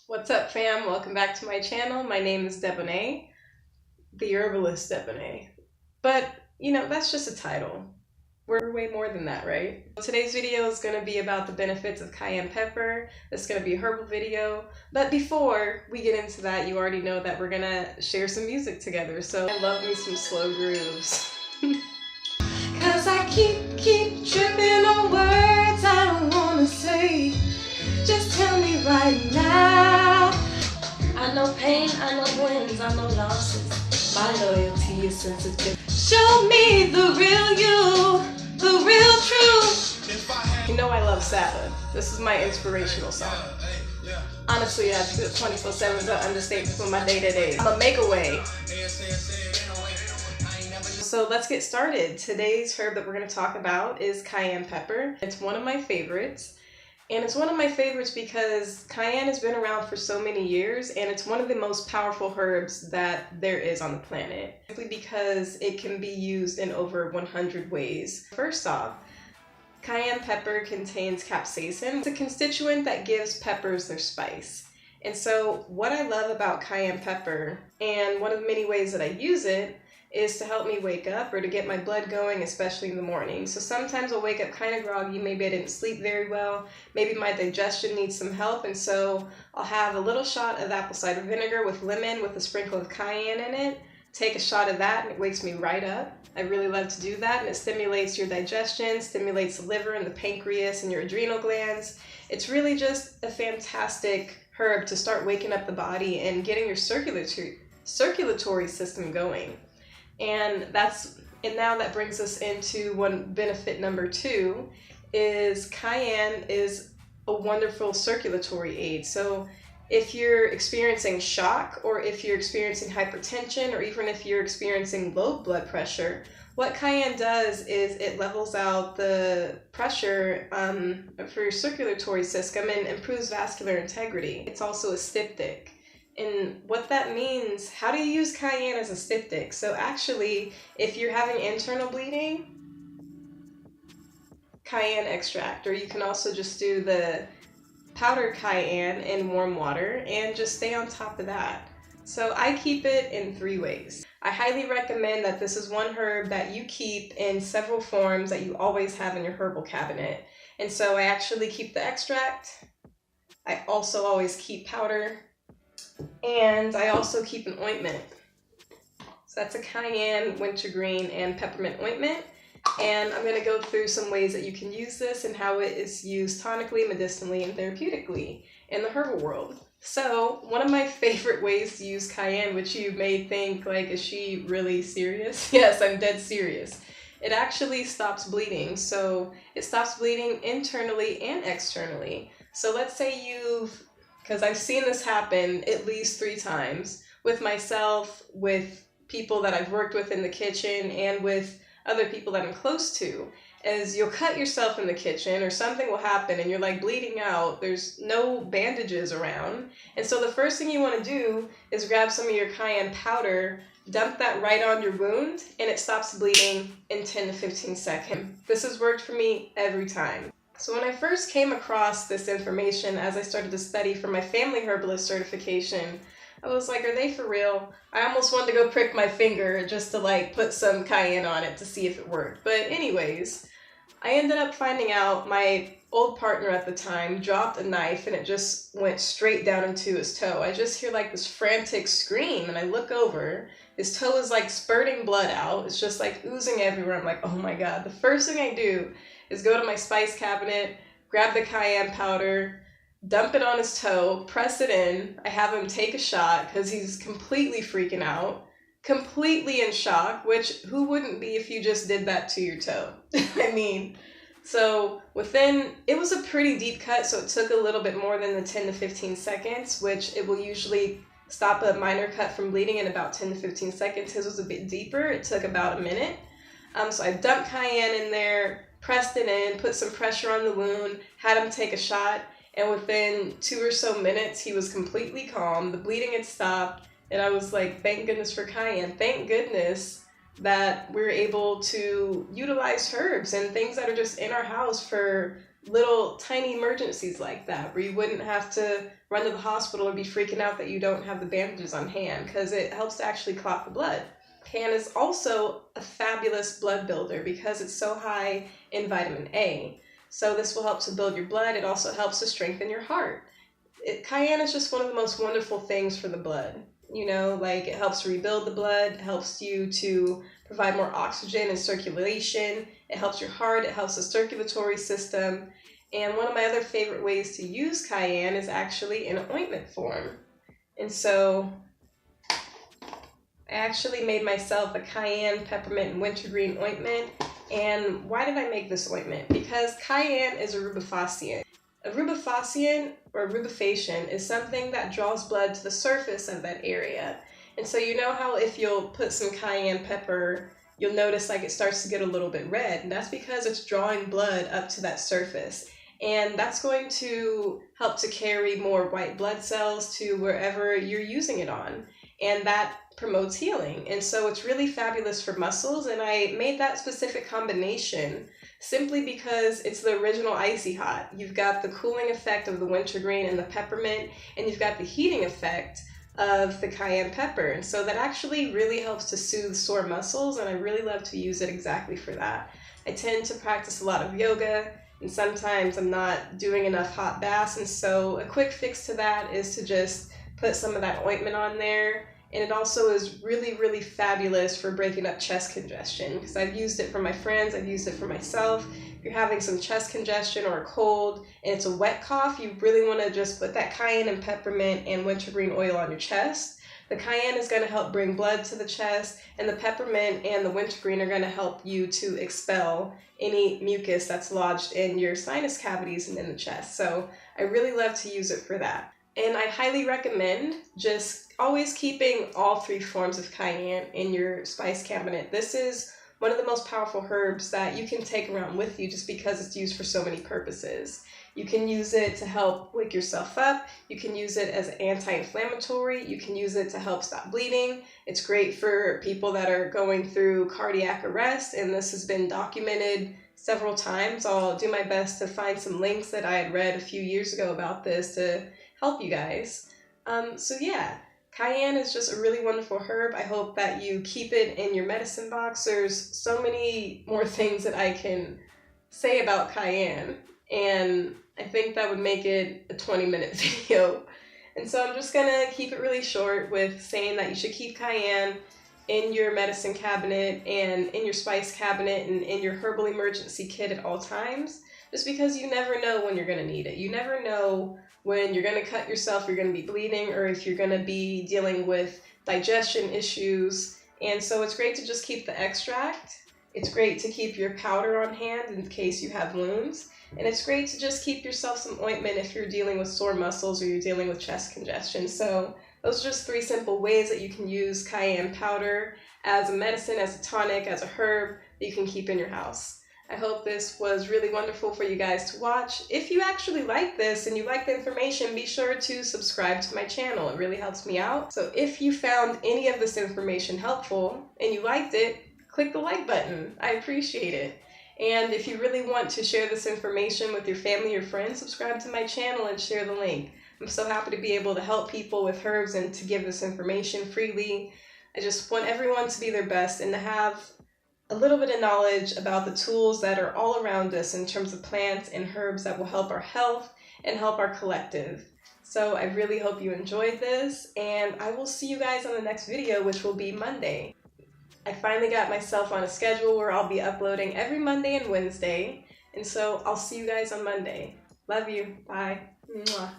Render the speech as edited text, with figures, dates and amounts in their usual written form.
What's up, fam? Welcome back to my channel. My name is Debonae, the herbalist Debonae. But, you know, that's just a title. We're way more than that, right? Today's video is going to be about the benefits of cayenne pepper. It's going to be a herbal video. But before we get into that, you already know that we're going to share some music together. So I love me some slow grooves. Cause I keep tripping on words I don't want to say. Just tell me right now. I know pain, I know wins, I know losses. My loyalty is sensitive. Show me the real you, the real truth. You know I love Sabbath. This is my inspirational song. Honestly, I do it 24/7 is an understatement for my day-to-day. I'm a make-a-way. So let's get started. Today's herb that we're going to talk about is cayenne pepper. It's one of my favorites. And it's one of my favorites because cayenne has been around for so many years, and it's one of the most powerful herbs that there is on the planet. Simply because it can be used in over 100 ways. First off, cayenne pepper contains capsaicin. It's a constituent that gives peppers their spice. And so what I love about cayenne pepper, and one of the many ways that I use it, is to help me wake up or to get my blood going, especially in the morning. So sometimes I'll wake up kind of groggy, maybe I didn't sleep very well, maybe my digestion needs some help, and so I'll have a little shot of apple cider vinegar with lemon with a sprinkle of cayenne in it, take a shot of that, and it wakes me right up. I really love to do that, and it stimulates your digestion, stimulates the liver and the pancreas and your adrenal glands. It's really just a fantastic herb to start waking up the body and getting your circulatory system going. And now that brings us into one benefit number 2 is cayenne is a wonderful circulatory aid. So if you're experiencing shock, or if you're experiencing hypertension, or even if you're experiencing low blood pressure, what cayenne does is it levels out the pressure for your circulatory system and improves vascular integrity. It's also a styptic. And what that means, how do you use cayenne as a styptic? So actually, if you're having internal bleeding, cayenne extract, or you can also just do the powdered cayenne in warm water and just stay on top of that. So I keep it in 3 ways. I highly recommend that this is one herb that you keep in several forms that you always have in your herbal cabinet. And so I actually keep the extract. I also always keep powder. And I also keep an ointment. So that's a cayenne, wintergreen, and peppermint ointment. And I'm going to go through some ways that you can use this and how it is used tonically, medicinally, and therapeutically in the herbal world. So one of my favorite ways to use cayenne, which you may think, like, is she really serious? Yes, I'm dead serious. It actually stops bleeding. So it stops bleeding internally and externally. So let's say because I've seen this happen at least 3 times with myself, with people that I've worked with in the kitchen, and with other people that I'm close to, is you'll cut yourself in the kitchen or something will happen and you're like bleeding out, there's no bandages around, and so the first thing you want to do is grab some of your cayenne powder, dump that right on your wound, and it stops bleeding in 10 to 15 seconds. This has worked for me every time. So when I first came across this information, as I started to study for my family herbalist certification, I was like, are they for real? I almost wanted to go prick my finger just to like put some cayenne on it to see if it worked. But anyways, I ended up finding out my old partner at the time dropped a knife and it just went straight down into his toe. I just hear like this frantic scream and I look over. His toe is like spurting blood out. It's just like oozing everywhere. I'm like, oh my God. The first thing I do is go to my spice cabinet, grab the cayenne powder, dump it on his toe, press it in. I have him take a shot because he's completely freaking out, completely in shock, which who wouldn't be if you just did that to your toe? I mean, so it was a pretty deep cut, so it took a little bit more than the 10 to 15 seconds, which it will usually stop a minor cut from bleeding in about 10 to 15 seconds. His was a bit deeper. It took about a minute. So I dumped cayenne in there, pressed it in, put some pressure on the wound, had him take a shot, and within 2 or so minutes, he was completely calm. The bleeding had stopped, and I was like, thank goodness for cayenne. Thank goodness that we're able to utilize herbs and things that are just in our house for little tiny emergencies like that, where you wouldn't have to run to the hospital or be freaking out that you don't have the bandages on hand, because it helps to actually clot the blood. Cayenne is also a fabulous blood builder because it's so high in vitamin A. So this will help to build your blood. It also helps to strengthen your heart. Cayenne is just one of the most wonderful things for the blood. You know, like it helps to rebuild the blood, helps you to provide more oxygen and circulation. It helps your heart, it helps the circulatory system. And one of my other favorite ways to use cayenne is actually in ointment form. And so I actually made myself a cayenne, peppermint, and wintergreen ointment. And why did I make this ointment? Because cayenne is a rubefacient. A rubefacient or rubefacient is something that draws blood to the surface of that area. And so you know how if you'll put some cayenne pepper, you'll notice like it starts to get a little bit red, and that's because it's drawing blood up to that surface. And that's going to help to carry more white blood cells to wherever you're using it on. And that promotes healing. And so it's really fabulous for muscles, and I made that specific combination simply because it's the original icy hot. You've got the cooling effect of the wintergreen and the peppermint, and you've got the heating effect of the cayenne pepper. And so that actually really helps to soothe sore muscles, and I really love to use it exactly for that. I tend to practice a lot of yoga, and sometimes I'm not doing enough hot baths, and so a quick fix to that is to just put some of that ointment on there. And it also is really, really fabulous for breaking up chest congestion, because I've used it for my friends, I've used it for myself. If you're having some chest congestion or a cold and it's a wet cough, you really want to just put that cayenne and peppermint and wintergreen oil on your chest. The cayenne is going to help bring blood to the chest, and the peppermint and the wintergreen are going to help you to expel any mucus that's lodged in your sinus cavities and in the chest. So I really love to use it for that. And I highly recommend just always keeping all three forms of cayenne in your spice cabinet. This is one of the most powerful herbs that you can take around with you just because it's used for so many purposes. You can use it to help wake yourself up. You can use it as anti-inflammatory. You can use it to help stop bleeding. It's great for people that are going through cardiac arrest, and this has been documented several times. I'll do my best to find some links that I had read a few years ago about this to help you guys. So yeah, cayenne is just a really wonderful herb. I hope that you keep it in your medicine box. There's so many more things that I can say about cayenne, and I think that would make it a 20-minute video. And so I'm just gonna keep it really short with saying that you should keep cayenne in your medicine cabinet and in your spice cabinet and in your herbal emergency kit at all times, just because you never know when you're gonna need it. You never know when you're going to cut yourself, you're going to be bleeding, or if you're going to be dealing with digestion issues. And so it's great to just keep the extract. It's great to keep your powder on hand in case you have wounds. And it's great to just keep yourself some ointment if you're dealing with sore muscles or you're dealing with chest congestion. So those are just 3 simple ways that you can use cayenne powder as a medicine, as a tonic, as a herb that you can keep in your house. I hope this was really wonderful for you guys to watch. If you actually like this and you like the information, be sure to subscribe to my channel. It really helps me out. So if you found any of this information helpful and you liked it, click the like button. I appreciate it. And if you really want to share this information with your family or friends, subscribe to my channel and share the link. I'm so happy to be able to help people with herbs and to give this information freely. I just want everyone to be their best and to have a little bit of knowledge about the tools that are all around us in terms of plants and herbs that will help our health and help our collective. So I really hope you enjoyed this, and I will see you guys on the next video, which will be Monday. I finally got myself on a schedule where I'll be uploading every Monday and Wednesday, and so I'll see you guys on Monday. Love you. Bye. Mwah.